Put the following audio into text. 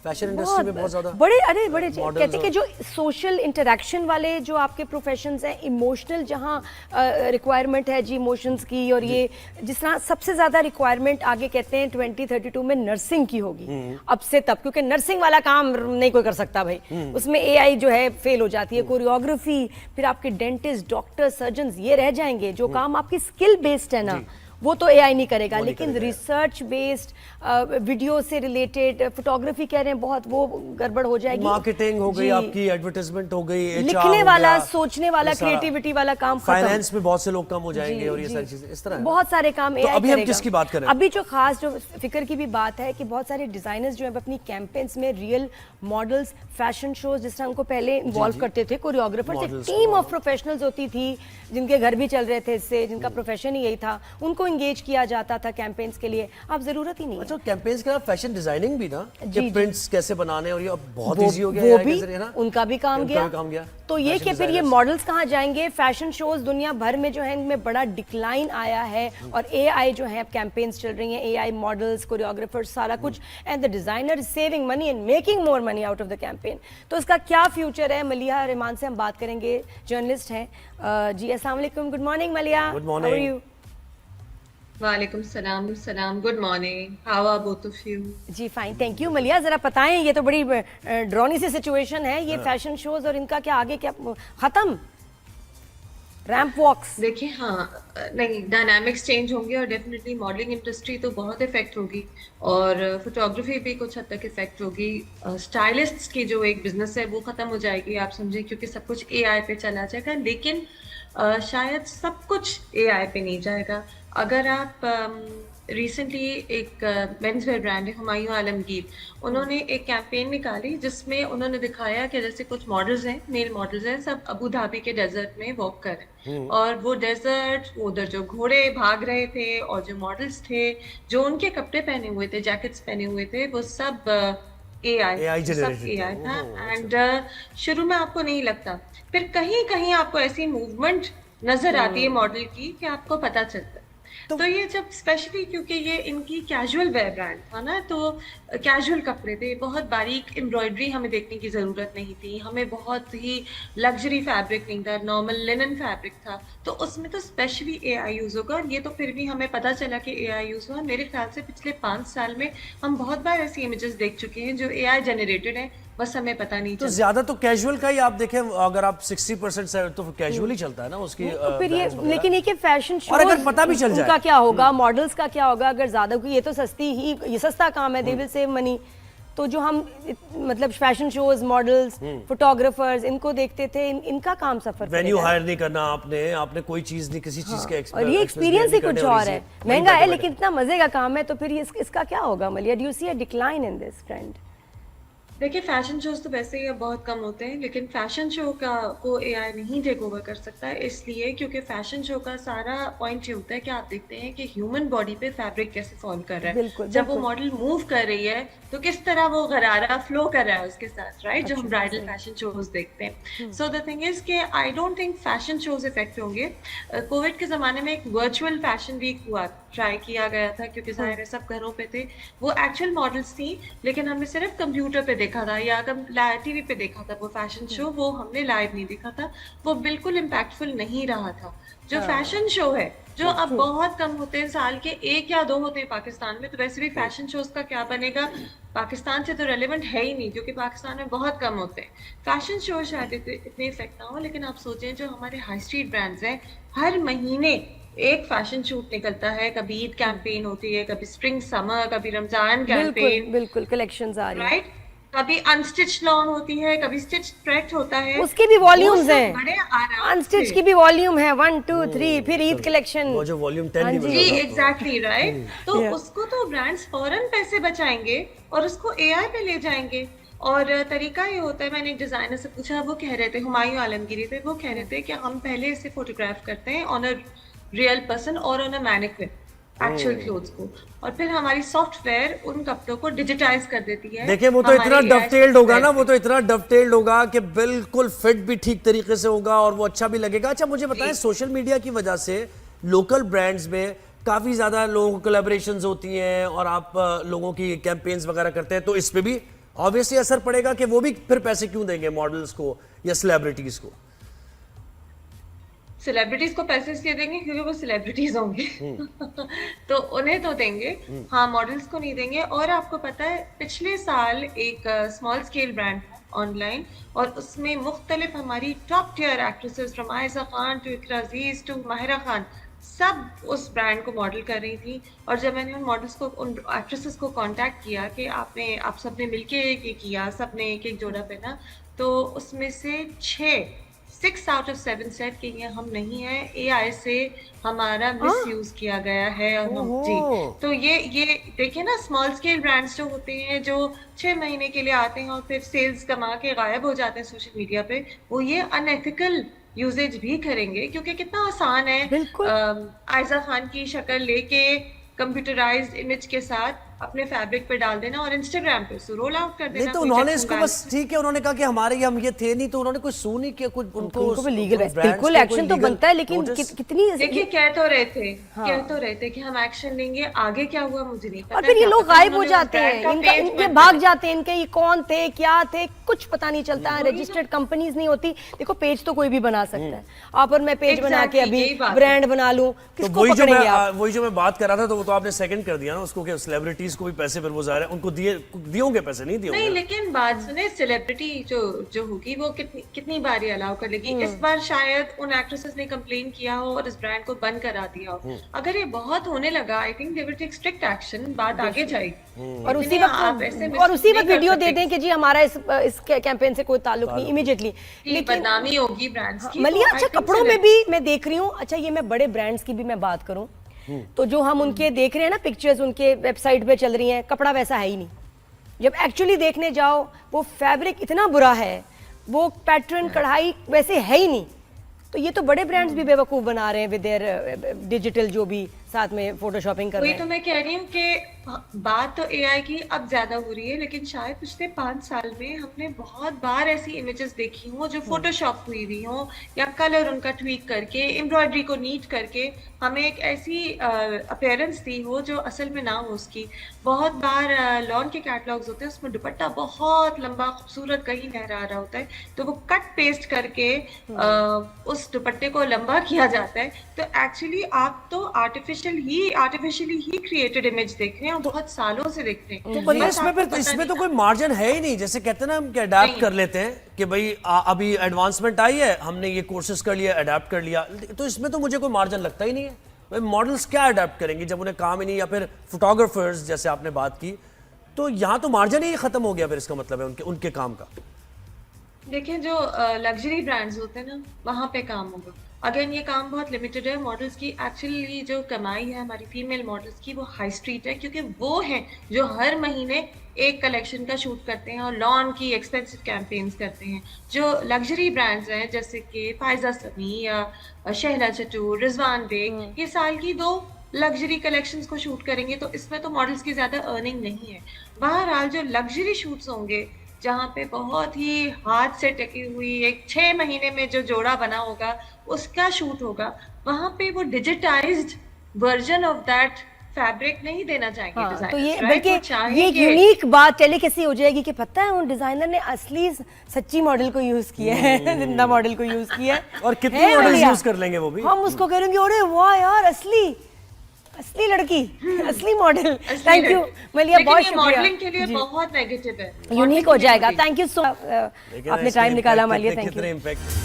Fashion industry में बहुत ज्यादा बड़े कहते हैं कि जो सोशल इंटरेक्शन वाले जो आपके प्रोफेशंस हैं, इमोशनल जहाँ रिक्वायरमेंट है जी इमोशंस की, और ये जिस तरह सबसे ज्यादा रिक्वायरमेंट आगे कहते हैं 2032 में नर्सिंग की होगी अब से तब, क्योंकि नर्सिंग वाला काम नहीं कोई कर सकता भाई, उसमें एआई जो है फेल हो जाती है। कोरियोग्राफी, फिर आपके डेंटिस्ट, डॉक्टर, सर्जन ये रह जाएंगे। जो काम आपकी स्किल बेस्ड है ना वो तो एआई नहीं करेगा, लेकिन रिसर्च बेस्ड वीडियो से रिलेटेड फोटोग्राफी कह रहे हैं बहुत, वो गड़बड़ हो जाएगी। मार्केटिंग हो गई आपकी, एडवर्टाइजमेंट हो गई, लिखने वाला, सोचने वाला, क्रिएटिविटी वाला काम, फाइनेंस में बहुत से लोग कम हो जाएंगे और ये सारी चीजें इस तरह बहुत सारे काम एआई करेगा। अभी हम किसकी बात करें? अभी जो खास जो फिक्र की भी बात है कि बहुत सारे डिजाइनर्स जो है अपनी कैंपेन्स में रियल मॉडल्स, फैशन शोज जिस तरह उनको पहले इन्वॉल्व करते थे, कोरियोग्राफर्स, एक टीम ऑफ प्रोफेशनल्स होती थी जिनके घर भी चल रहे थे इससे, जिनका प्रोफेशन ही यही था, उनको एंगेज किया जाता था कैंपेन्स के लिए। अब जरूरत ही नहीं है। अच्छा, कैंपेन्स के अलावा फैशन डिजाइनिंग भी ना, कि प्रिंट्स कैसे बनाने, और ये अब बहुत इजी हो गया, वो भी उनका भी काम गया। तो ये कि फिर ये मॉडल्स कहाँ जाएंगे? फैशन शोज दुनिया भर में जो है इनमें बड़ा डिक्लाइन आया है, और एआई जो है अब कैंपेन्स चल रही हैं, एआई मॉडल्स, कोरियोग्राफर्स, सारा कुछ, and the designer is saving money and making more money out of the campaign. तो इसका क्या फ्यूचर है? मलिहा रहमान से हम बात करेंगे, जर्नलिस्ट हैं जी। अस्सलाम वालेकुम, good morning Maliha, how are you? वालेकुम सलाम, सलाम, good morning, how are both of you? जी फाइन, थैंक यू। मलिहा जरा बताएं, ये तो बड़ी ड्रॉनी सी सिचुएशन है, ये फैशन शोज और इनका क्या आगे, क्या खत्म? रैंप वॉक्स देखिए, हाँ, नहीं, डायनामिक्स चेंज होंगे और डेफिनेटली मॉडलिंग इंडस्ट्री तो बहुत इफेक्ट होगी, और फोटोग्राफी भी कुछ हद तक इफेक्ट होगी। स्टाइलिस्ट्स की जो एक बिजनेस है वो खत्म हो जाएगी, आप समझे, क्योंकि सब कुछ एआई पे चला जाएगा। लेकिन शायद सब कुछ एआई पे नहीं जाएगा। अगर आप रिसेंटली एक मेंस वेयर ब्रांड है हुमायूं आलमगीर, उन्होंने एक कैंपेन निकाली जिसमें उन्होंने दिखाया कि जैसे कुछ मॉडल्स हैं, मेल मॉडल्स हैं, सब अबू धाबी के डेजर्ट में वॉक कर रहे हैं, और वो डेजर्ट, उधर जो घोड़े भाग रहे थे और जो मॉडल्स थे, जो उनके कपड़े पहने हुए थे, जैकेट्स पहने हुए थे, वो सब एआई था। एंड शुरू में आपको नहीं लगता, फिर कहीं कहीं आपको ऐसी मूवमेंट नजर आती है मॉडल की कि आपको पता चलता है। तो ये जब स्पेशली क्योंकि ये इनकी कैजुअल वेयर ब्रांड था ना, तो कैजुअल कपड़े थे, बहुत बारीक एम्ब्रॉयडरी हमें देखने की ज़रूरत नहीं थी, हमें बहुत ही लग्जरी फैब्रिक नहीं था, नॉर्मल लिनन फैब्रिक था, तो उसमें तो स्पेशली एआई यूज़ होगा। ये तो फिर भी हमें पता चला कि एआई यूज़ हुआ। मेरे ख्याल से पिछले 5 साल में हम बहुत बार ऐसी इमेजेस देख चुके हैं जो एआई जनरेटेड है, बस हमें पता नहीं तो ज्यादा तो कैजुअल का ही आप देखें, अगर आप 60% तो कैजुअल ही चलता है ना उसकी। तो फिर ये, लेकिन ये कि फैशन शो, और अगर पता भी चल जाए उनका क्या होगा, मॉडल्स का क्या होगा अगर ज्यादा, क्योंकि ये तो ये सस्ता काम है, दे विल सेव मनी। तो जो हम मतलब फैशन शोज, मॉडल्स, फोटोग्राफर्स, इनको देखते थे, इनका काम सफर वेन्यू हायर नहीं करना, आपने कोई चीज नहीं, किसी चीज के और ये एक्सपीरियंस ही कुछ और है, महंगा है लेकिन इतना मजे का काम है। तो फिर इसका क्या होगा Maliha? Do you see a decline in this trend? देखिए, फैशन शोज तो वैसे ही अब बहुत कम होते हैं, लेकिन फैशन शो को एआई नहीं टेक ओवर कर सकता है, इसलिए क्योंकि फैशन शो का सारा पॉइंट ये होता है कि आप देखते हैं कि ह्यूमन बॉडी पे फैब्रिक कैसे फॉल कर रहा है, जब वो मॉडल मूव कर रही है तो किस तरह वो गरारा फ्लो कर रहा है उसके साथ, राइट? जो हम ब्राइडल फैशन शोज देखते हैं। सो द थिंग इज कि I don't think fashion shows effect होंगे। कोविड के जमाने में एक वर्चुअल फैशन वीक हुआ, ट्राई किया गया था, क्योंकि जाहिर है सब घरों पे थे, वो एक्चुअल मॉडल्स थी, लेकिन हमने सिर्फ कंप्यूटर पे देखा था या टीवी पे देखा था वो फैशन शो, वो हमने लाइव नहीं देखा था, वो बिल्कुल इम्पैक्टफुल नहीं रहा था। जो फैशन शो है, जो अब बहुत कम होते हैं, साल के 1 या 2 होते हैं पाकिस्तान में, तो वैसे भी फैशन शोज का क्या बनेगा, पाकिस्तान से तो रेलेवेंट है ही नहीं, क्योंकि पाकिस्तान में बहुत कम होते हैं फैशन शो। शायद इतने इफेक्ट ना हो, लेकिन आप सोचें जो हमारे हाई स्ट्रीट ब्रांड्स हैं, हर महीने एक फैशन शूट निकलता है, कभी ईद कैंपेन होती है, कभी स्प्रिंग समर, कभी रमजान कैंपेन, बिल्कुल कलेक्शंस आ रही हैं, राइट? कभी अनस्टिच लॉन होती है, कभी स्टिच ट्रैक होता है, उसके भी वॉल्यूम्स हैं, बड़े आराम अनस्टिच की भी वॉल्यूम है 1 2 3, फिर ईद कलेक्शन, वो जो वॉल्यूम 10 नहीं जी, एग्जैक्टली, राइट? तो उसको तो ब्रांड्स फौरन पैसे बचाएंगे और उसको एआई पे ले जाएंगे। और तरीका ये होता है, मैंने एक डिजाइनर से पूछा, वो कह रहे थे, हुमायूं आलमगीरी थे, वो कह रहे थे कि हम पहले इसे फोटोग्राफ करते हैं ऑन अ रियल पर्सन और on a mannequin, actual clothes को, और फिर हमारी सॉफ्टवेयर उन कपड़ों को डिजिटाइज कर देती है। देखिए, वो तो इतना डवटेल्ड होगा ना, वो तो इतना डवटेल्ड होगा कि बिल्कुल फिट भी ठीक तरीके से होगा और वो अच्छा भी लगेगा। अच्छा, मुझे बताएं, सोशल मीडिया की वजह से लोकल ब्रांड्स में काफी ज्यादा लोगों को कोलैबोरेशंस होती हैं और आप लोगों की कैंपेन्स वगैरह करते हैं, तो इस पे भी ऑब्वियसली असर पड़ेगा कि वो भी फिर पैसे क्यों देंगे मॉडल्स को या सेलिब्रिटीज को। सेलिब्रिटीज को पैसे इसलिए देंगे क्योंकि वो सेलिब्रिटीज होंगे तो उन्हें तो देंगे, हाँ मॉडल्स को नहीं देंगे। और आपको पता है पिछले साल एक स्मॉल स्केल ब्रांड ऑनलाइन, और उसमें मुख्तलिफ हमारी top tier actresses from Ayesha Khan to Iqra Aziz to Mahira Khan सब उस ब्रांड को मॉडल कर रही थी। और जब मैंने उन मॉडल्स को, उन एक्ट्रेसेस को कांटेक्ट किया कि आप सबने मिलके ये किया, सबने एक एक जोड़ा पहना, तो उसमें से 6 आउट ऑफ 7 सेट कि ये हम नहीं है, AI से हमारा मिस यूज किया गया है। और हम जी, तो ये देखिए ना, स्मॉल स्केल ब्रांड्स जो होते हैं जो 6 महीने के लिए आते हैं और फिर सेल्स कमा के गायब हो जाते हैं सोशल मीडिया पे, वो ये अनएथिकल यूजेज भी करेंगे। क्योंकि कितना आसान है आयशा खान की शक्ल लेके कंप्यूटराइज्ड इमेज के साथ अपने फैब्रिक पे डाल देना और इंस्टाग्राम पे रोल आउट कर देना। नहीं तो उन्होंने इसको बस ठीक है, उन्होंने कहा कि हमारे हम ये थे नहीं, तो उन्होंने कोई सू नहीं किया, कुछ उनको लीगल बिल्कुल एक्शन तो बनता है, लेकिन कितनी देखिए कह तो रहे थे कि हम एक्शन लेंगे, आगे क्या हुआ मुझे नहीं पता। और फिर ये लोग गायब हो जाते हैं, इनके भाग जाते हैं, इनके ये कौन थे क्या थे कुछ पता नहीं चलता। रजिस्टर्ड कंपनीज नहीं होती। देखो पेज तो कोई भी बना सकता है, आप और मैं पेज बना के अभी ब्रांड बना लूं, किसको पकड़ेंगे आप? वही जो मैं बात कर रहा था, तो वो तो आपने सेकंड कर दिया ना उसको कि सेलिब्रिटीज को भी पैसे, फिर वो जाहिर है उनको दिए होंगे पैसे, नहीं दिए नहीं, लेकिन बात सुने, सेलिब्रिटी जो होगी वो कितनी बार अलाउ कर लेगी। इस बार शायद उन एक्ट्रेसेस ने कंप्लेन किया हो और इस ब्रांड को बंद करा दिया हो। अगर ये बहुत होने लगा, I think they will take strict action, बात आगे जाएगी। और उसी वक्त वीडियो दे दें कि जी हमारा इस कैंपेन से कोई ताल्लुक नहीं, इमीडिएटली बदनामी होगी ब्रांड्स की। मलिया, अच्छा कपड़ों में भी मैं देख रही हूँ, अच्छा ये मैं बड़े ब्रांड्स की भी मैं बात करूँ तो जो हम उनके देख रहे हैं ना पिक्चर्स, उनके वेबसाइट पे चल रही हैं, कपड़ा वैसा है ही नहीं। जब एक्चुअली देखने जाओ वो फैब्रिक इतना बुरा है, वो पैटर्न कढ़ाई वैसे है ही नहीं। तो ये तो बड़े ब्रांड्स भी बेवकूफ बना रहे हैं विद देयर डिजिटल, जो भी साथ में फोटोशॉपिंग कर रहे हैं। वही तो मैं कह रही हूँ कि बात तो AI की अब ज्यादा हो रही है, लेकिन शायद पिछले 5 साल में हमने बहुत बार ऐसी इमेजेस देखी हो जो फोटोशॉप हुई हो, या कलर उनका ट्वीक करके, एम्ब्रॉयडरी को नीट करके हमें एक ऐसी अपीयरेंस दी हो जो असल में ना हो उसकी। बहुत बार लॉन के कैटलॉग्स होते हैं, उसमें दुपट्टा बहुत लंबा खूबसूरत कहीं लहरा रहा होता है, तो वो कट पेस्ट करके उस दुपट्टे को लंबा किया जाता है। तो एक्चुअली आप तो आर्टिफिशियली ही क्रिएटेड इमेज देख रहे हैं, बहुत सालों से देखते हैं। तो बल्कि इसमें तो कोई मार्जिन है ही नहीं। जैसे कहते हैं ना, हम क्या अडेप्ट कर लेते हैं कि भाई अभी एडवांसमेंट आई है, हमने ये कोर्सेज कर लिया, अडेप्ट कर लिया, तो इसमें तो मुझे कोई मार्जिन लगता ही नहीं है। भाई मॉडल्स क्या अडेप्ट करेंगे जब उन्हें काम ही नहीं, या फिर फोटोग्राफर्स जैसे आपने बात की, तो यहाँ तो मार्जिन ही खत्म हो गया। फिर इसका मतलब है उनके काम का। देखिए जो लग्जरी ब्रांड्स होते हैं ना, वहाँ पे काम होगा। अगेन ये काम बहुत लिमिटेड है मॉडल्स की। एक्चुअली जो कमाई है हमारी फीमेल मॉडल्स की वो हाई स्ट्रीट है, क्योंकि वो हैं जो हर महीने एक कलेक्शन का शूट करते हैं और लॉन की एक्सपेंसिव कैंपेन्स करते हैं। जो लग्जरी ब्रांड्स हैं जैसे कि फायजा समी या शहला चटूर, रिजवान बेग, ये साल की 2 लग्जरी कलेक्शंस को शूट करेंगे, तो इसमें तो मॉडल्स की ज्यादा अर्निंग नहीं है। बहरहाल जो लग्जरी शूट्स होंगे जहाँ पे बहुत ही हाथ से टकी हुई एक 6 महीने में जो जोड़ा बना होगा उसका शूट होगा, वहाँ पे वो digitised version of that fabric नहीं देना चाहेंगे। हाँ, तो ये बल्कि ये यूनिक बात टेलीकेसी हो जाएगी कि पता है उन डिजाइनर ने असली सच्ची मॉडल को यूज किया है, जिंदा मॉडल को यूज किया है। और कितने मॉडल्स यूज कर लेंगे वो भी, हम उसको करेंगे अरे वाह यार असली लड़की, असली मॉडल। थैंक यू मलिया, बहुत शुक्रिया। मॉडलिंग के लिए बहुत नेगेटिव है, यूनिक हो जाएगा। थैंक यू सो मच, आपने टाइम निकाला मलिया, थैंक यू।